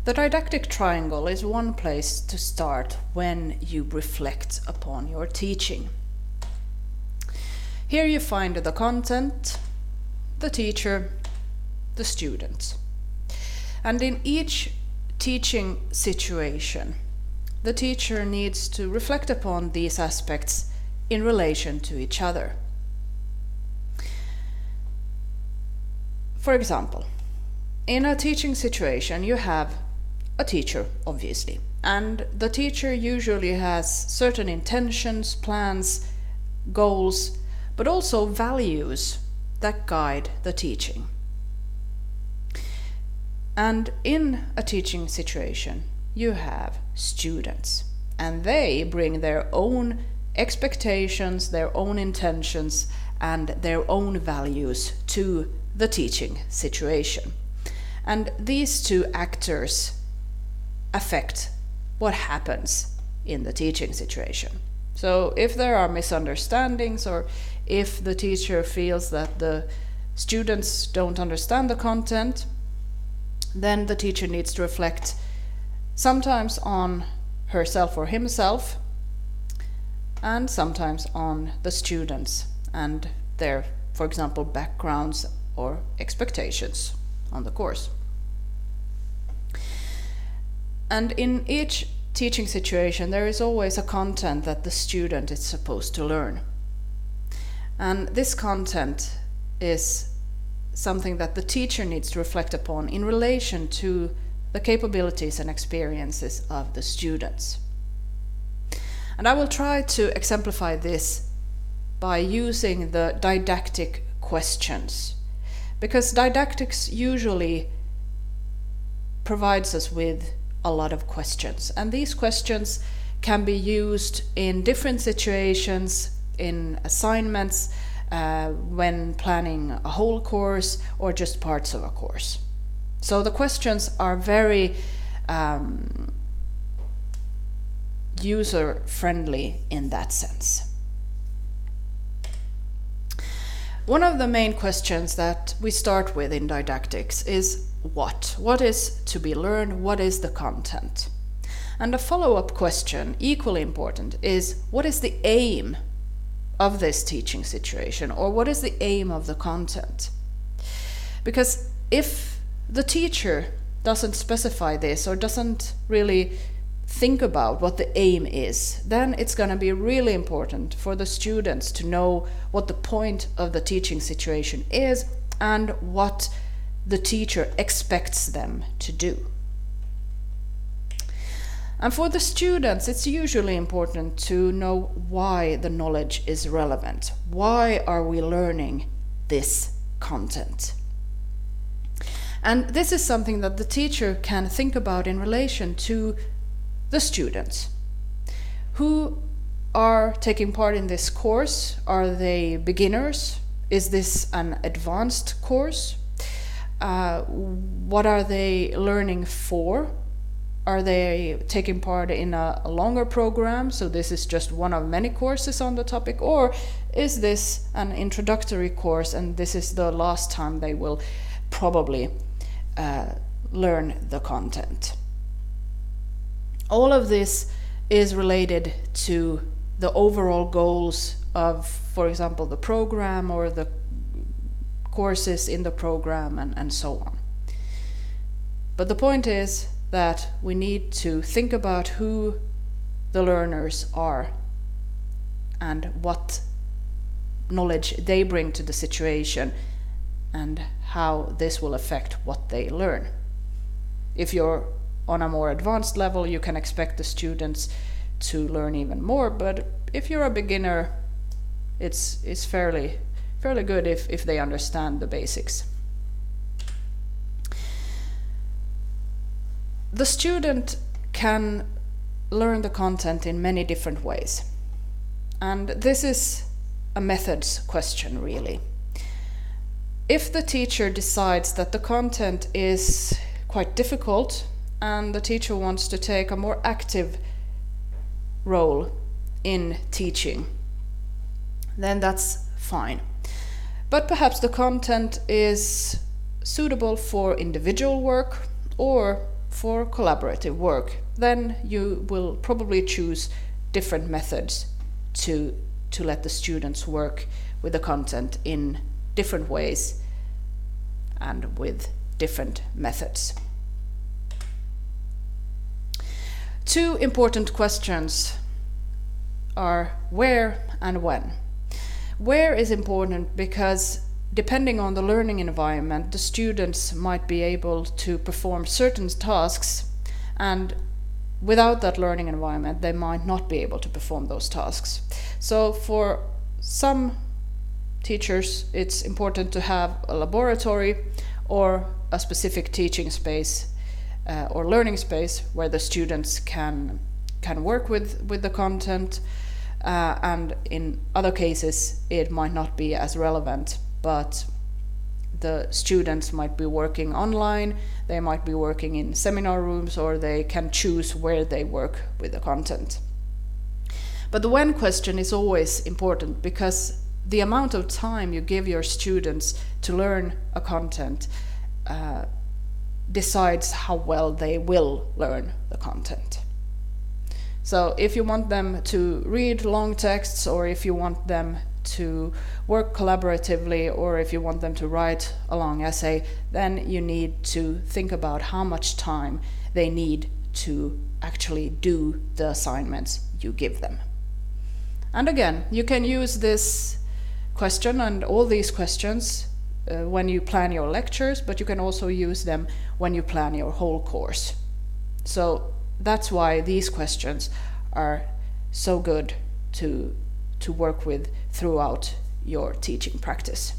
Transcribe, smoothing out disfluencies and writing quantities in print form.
The didactic triangle is one place to start when you reflect upon your teaching. Here you find the content, the teacher, the student. And in each teaching situation, the teacher needs to reflect upon these aspects in relation to each other. For example, in a teaching situation, you have a teacher, obviously, and the teacher usually has certain intentions, plans, goals, but also values that guide the teaching. And in a teaching situation, you have students, and they bring their own expectations, their own intentions, and their own values to the teaching situation. And these two actors affect what happens in the teaching situation. So if there are misunderstandings, or if the teacher feels that the students don't understand the content, then the teacher needs to reflect sometimes on herself or himself, and sometimes on the students and their, for example, backgrounds or expectations on the course. And in each teaching situation, there is always a content that the student is supposed to learn. And this content is something that the teacher needs to reflect upon in relation to the capabilities and experiences of the students. And I will try to exemplify this by using the didactic questions, because didactics usually provides us with a lot of questions, and these questions can be used in different situations, in assignments, when planning a whole course or just parts of a course. So the questions are very user-friendly in that sense. One of the main questions that we start with in didactics is what? What is to be learned? What is the content? And a follow-up question, equally important, is what is the aim of this teaching situation, or what is the aim of the content? Because if the teacher doesn't specify this or doesn't really think about what the aim is, then it's going to be really important for the students to know what the point of the teaching situation is and what the teacher expects them to do. And for the students, it's usually important to know why the knowledge is relevant. Why are we learning this content? And this is something that the teacher can think about in relation to the students. Who are taking part in this course? Are they beginners? Is this an advanced course? What are they learning for? Are they taking part in a longer program, so this is just one of many courses on the topic? Or is this an introductory course and this is the last time they will probably learn the content? All of this is related to the overall goals of, for example, the program or the courses in the program and so on. But the point is that we need to think about who the learners are and what knowledge they bring to the situation and how this will affect what they learn. If you're on a more advanced level, you can expect the students to learn even more, but if you're a beginner, it's fairly good if they understand the basics. The student can learn the content in many different ways. And this is a methods question, really. If the teacher decides that the content is quite difficult and the teacher wants to take a more active role in teaching, then that's fine. But perhaps the content is suitable for individual work, or for collaborative work, then you will probably choose different methods to let the students work with the content in different ways and with different methods. Two important questions are where and when. Where is important because depending on the learning environment, the students might be able to perform certain tasks, and without that learning environment, they might not be able to perform those tasks. So for some teachers, it's important to have a laboratory or a specific teaching space or learning space where the students can work with the content, and in other cases it might not be as relevant, but the students might be working online, they might be working in seminar rooms, or they can choose where they work with the content. But the when question is always important because the amount of time you give your students to learn a content decides how well they will learn the content. So if you want them to read long texts, or if you want them to work collaboratively, or if you want them to write a long essay, then you need to think about how much time they need to actually do the assignments you give them. And again, you can use this question and all these questions when you plan your lectures, but you can also use them when you plan your whole course. So that's why these questions are so good to work with throughout your teaching practice.